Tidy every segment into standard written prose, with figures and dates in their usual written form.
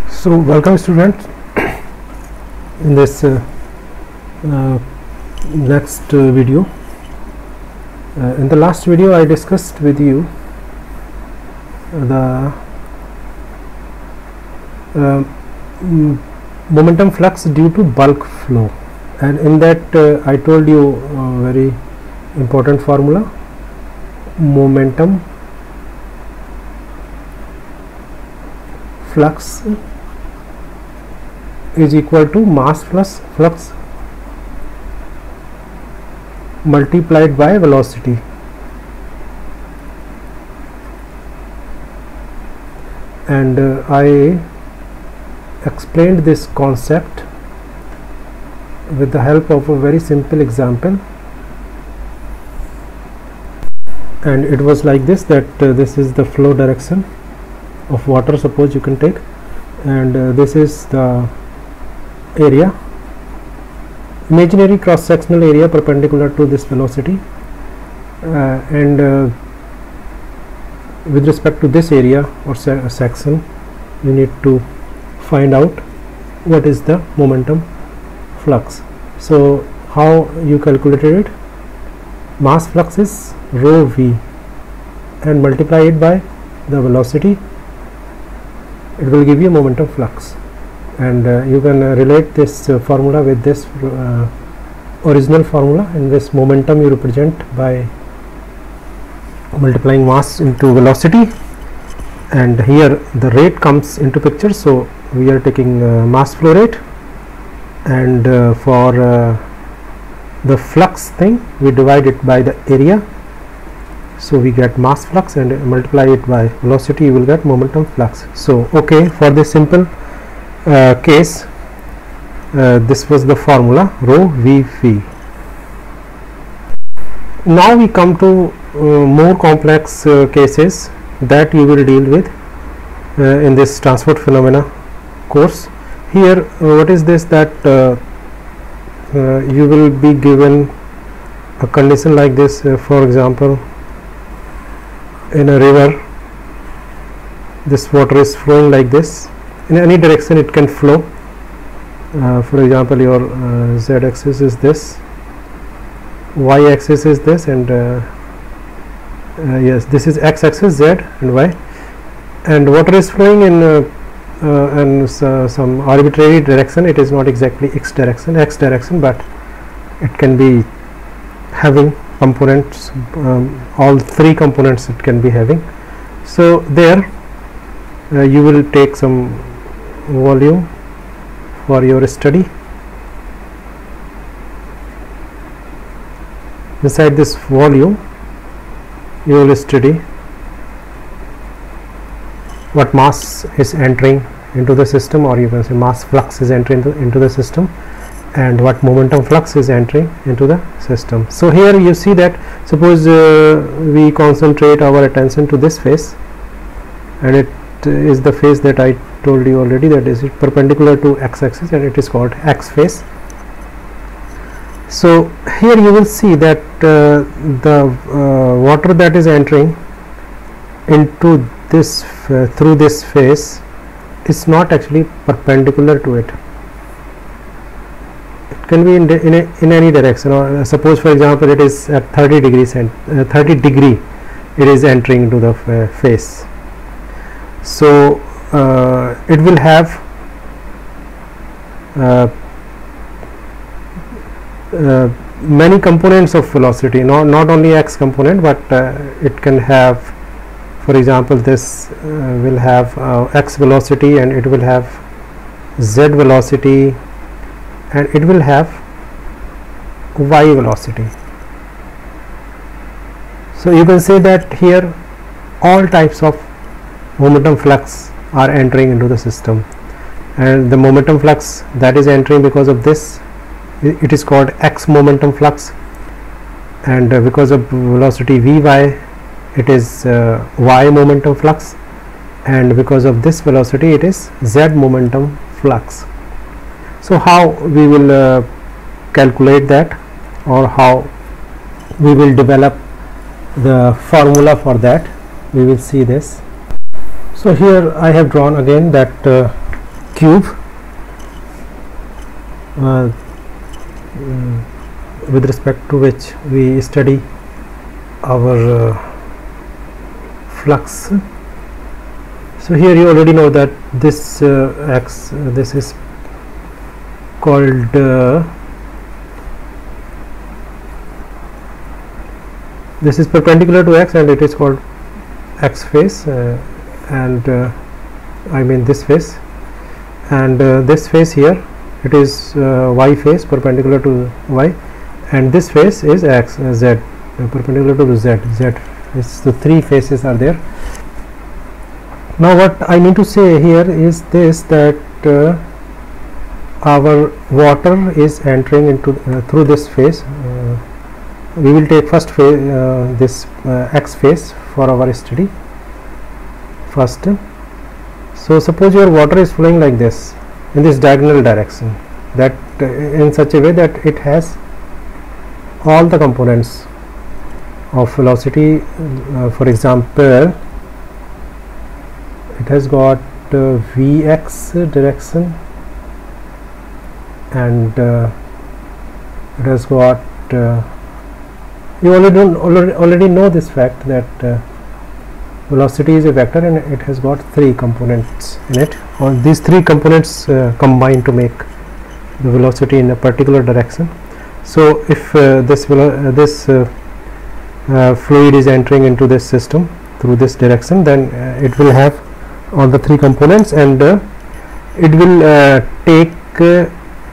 So welcome students in this next video. In the last video I discussed with you the momentum flux due to bulk flow, and in that I told you a very important formula: momentum flux is equal to mass plus flux multiplied by velocity. And I explained this concept with the help of a very simple example, and it was like this, that this is the flow direction of water, suppose you can take, and this is the area, imaginary cross sectional area perpendicular to this velocity, and with respect to this area or section you need to find out what is the momentum flux. So how you calculated it? Mass flux is rho v, and multiply it by the velocity, it will give you momentum flux. And you can relate this formula with this original formula. In this, momentum you represent by multiplying mass into velocity, and here the rate comes into picture, so we are taking mass flow rate, and for the flux thing we divide it by the area, so we get mass flux, and multiply it by velocity, you will get momentum flux. So okay, for this simple case, this was the formula rho v. Now we come to more complex cases that you will deal with in this transport phenomena course. Here what is this, that you will be given a condition like this, for example, in a river this water is flowing like this, in any direction it can flow. For example, your z axis is this, y axis is this, and yes, this is x axis, z and y, and water is flowing in some arbitrary direction. It is not exactly x direction, but it can be having components, all three components it can be having. So there you will take some volume for your study. Inside this volume you will study what mass is entering into the system, or you can say mass flux is entering into the system, and what momentum flux is entering into the system. So here you see that, suppose we concentrate our attention to this face, and it is the face that I told you already, that is perpendicular to x axis, and it is called x face. So here you will see that the water that is entering into this through this face is not actually perpendicular to it. It can be in any direction, or suppose for example it is at 30 degree it is entering into the face. So it will have many components of velocity, not only x component, but it can have, for example, this will have x velocity, and it will have z velocity, and it will have y velocity. So you can say that here all types of momentum flux are entering into the system, and the momentum flux that is entering because of this, it is called x momentum flux, and because of velocity vy it is y momentum flux, and because of this velocity it is z momentum flux. So how we will calculate that, or how we will develop the formula for that, we will see this. So here I have drawn again that cube with respect to which we study our flux. So here you already know that this x, this is called this is perpendicular to x, and it is called x phase, and I mean this phase, and this phase here it is y phase perpendicular to y, and this phase is x z perpendicular to z. Is the three phases are there. Now what I mean to say here is this, that our water is entering into through this phase. We will take first phase, this x phase for our study first. So suppose your water is flowing like this in this diagonal direction, that in such a way that it has all the components of velocity. For example, it has got vx direction, and it has got you already know this fact that velocity is a vector, and it has got three components in it, or these three components combine to make the velocity in a particular direction. So if this fluid is entering into this system through this direction, then it will have all the three components, and it will take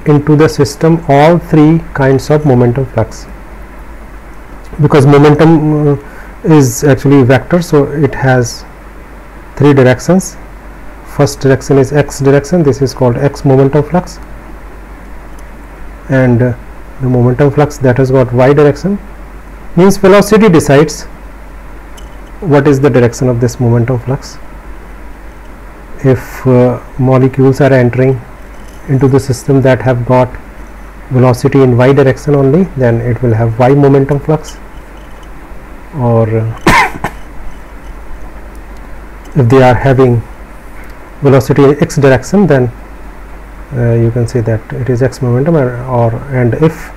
into the system all three kinds of momentum flux, because momentum is actually vector, so it has three directions. First direction is x direction, this is called x momentum flux, and the momentum flux that has got y direction, means velocity decides what is the direction of this momentum flux. If molecules are entering into the system that have got velocity in y direction only, then it will have y momentum flux, or if they are having velocity in x direction, then you can say that it is x momentum, and if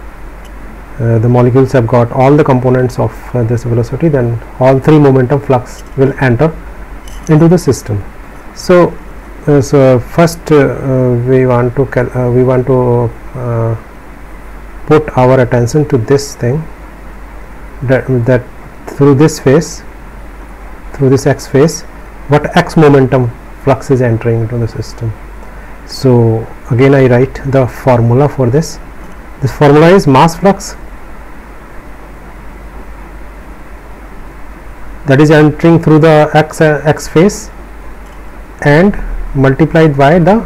the molecules have got all the components of this velocity, then all three momentum flux will enter into the system. So first we want to put our attention to this thing, that through this phase, through this x phase, what x momentum flux is entering into the system. So again I write the formula for this. This formula is mass flux, that is entering through the x phase, and multiplied by the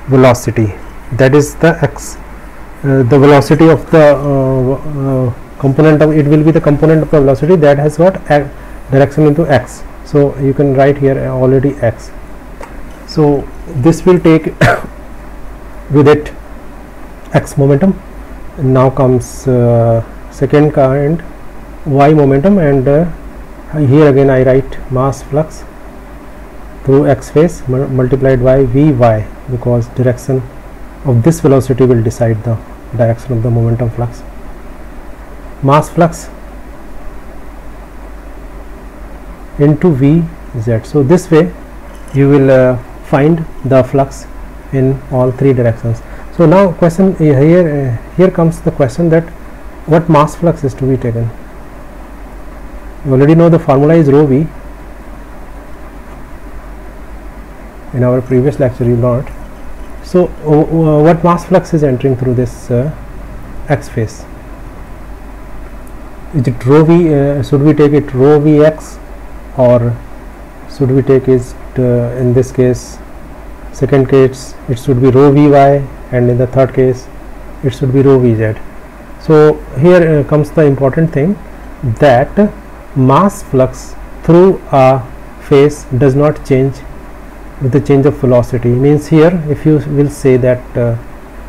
velocity, that is the x, the velocity of the component of it will be the component of the velocity that has got direction into x. So you can write here already x. So this will take with it x momentum. Now comes second kind y momentum, and here again I write mass flux through x phase multiplied by vy, because direction of this velocity will decide the direction of the momentum flux. Mass flux into vz. So this way you will find the flux in all three directions. So now question here comes the question that what mass flux is to be taken. You already know the formula is rho v. In our previous lecture you learned. So what mass flux is entering through this x phase? Is it rho v? Should we take it rho vx, or should we take it in this case, second case it should be rho vy, and in the third case it should be rho vz. So here comes the important thing, that mass flux through a phase does not change with the change of velocity. Means here if you will say that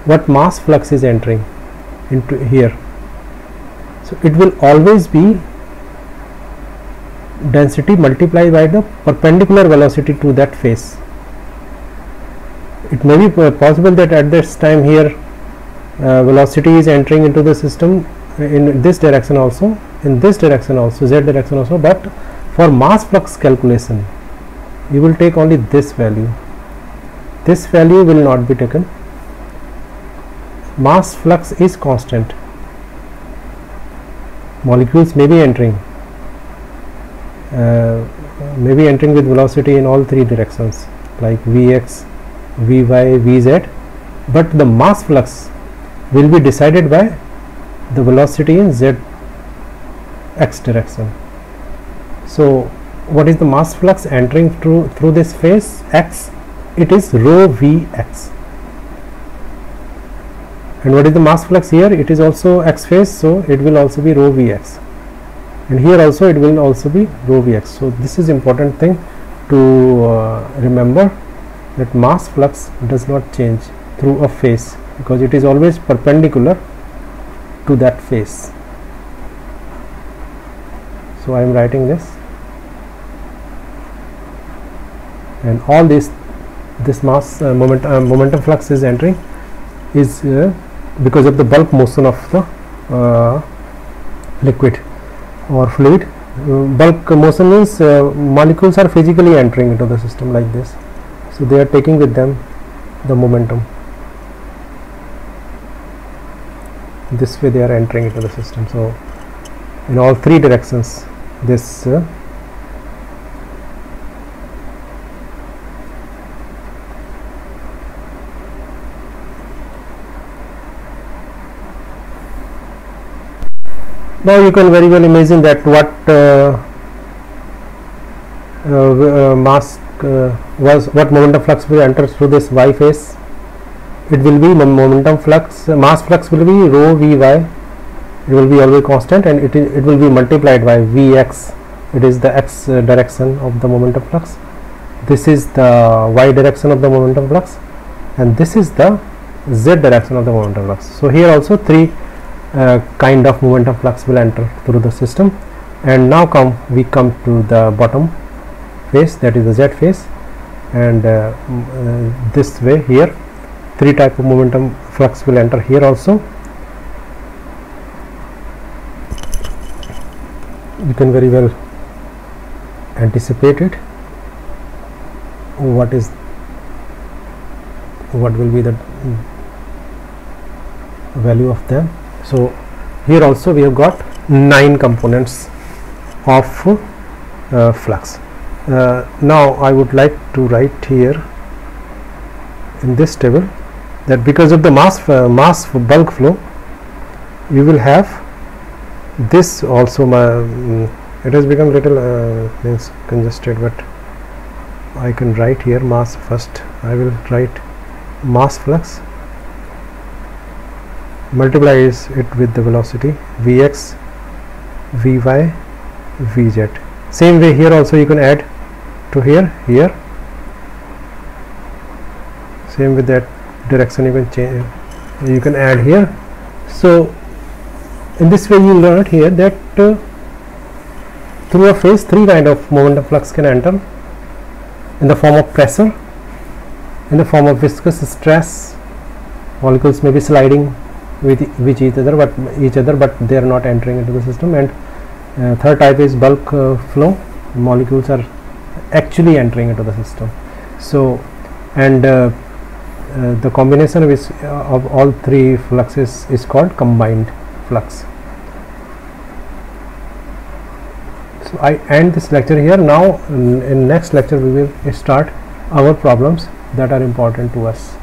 what mass flux is entering into here, so it will always be density multiplied by the perpendicular velocity to that phase. It may be possible that at this time here velocity is entering into the system in this direction also, in this direction also, z direction also, but for mass flux calculation you will take only this value. This value will not be taken. Mass flux is constant. Molecules may be entering with velocity in all three directions like Vx, Vy, Vz, but the mass flux will be decided by the velocity in z x direction. So what is the mass flux entering through this phase x? It is rho Vx. And what is the mass flux here? It is also x phase, so it will also be rho Vx, and here also it will also be rho Vx. So this is important thing to remember, that mass flux does not change through a phase because it is always perpendicular to that phase. So I am writing this, and all this mass momentum flux is entering is because of the bulk motion of the liquid or fluid. Bulk motion means molecules are physically entering into the system like this, so they are taking with them the momentum. This way they are entering into the system. So in all three directions this now you can very well imagine that what what momentum flux will enter through this y phase. It will be momentum flux, mass flux will be rho Vy. It will be always constant, and it will be multiplied by Vx. It is the x direction of the momentum flux. This is the y direction of the momentum flux, and this is the z direction of the momentum flux. So here also three kind of momentum flux will enter through the system. And now we come to the bottom phase, that is the z phase, and this way here three type of momentum flux will enter here also. You can very well anticipate it, what will be the value of them. So here also we have got 9 components of flux. Now I would like to write here in this table that because of the mass bulk flow, you will have this also. It has become little means congested, but I can write here mass first. I will write mass flux, multiplies it with the velocity Vx, Vy, Vz. Same way here also you can add to here. Same with that direction you can change, you can add here. So in this way you learn here that through a phase three kind of momentum flux can enter, in the form of pressure, in the form of viscous stress. Molecules may be sliding with each other, but they are not entering into the system. And third type is bulk flow. Molecules are actually entering into the system. So, and the combination of all three fluxes is called combined flux. So I end this lecture here. Now in next lecture we will start our problems that are important to us.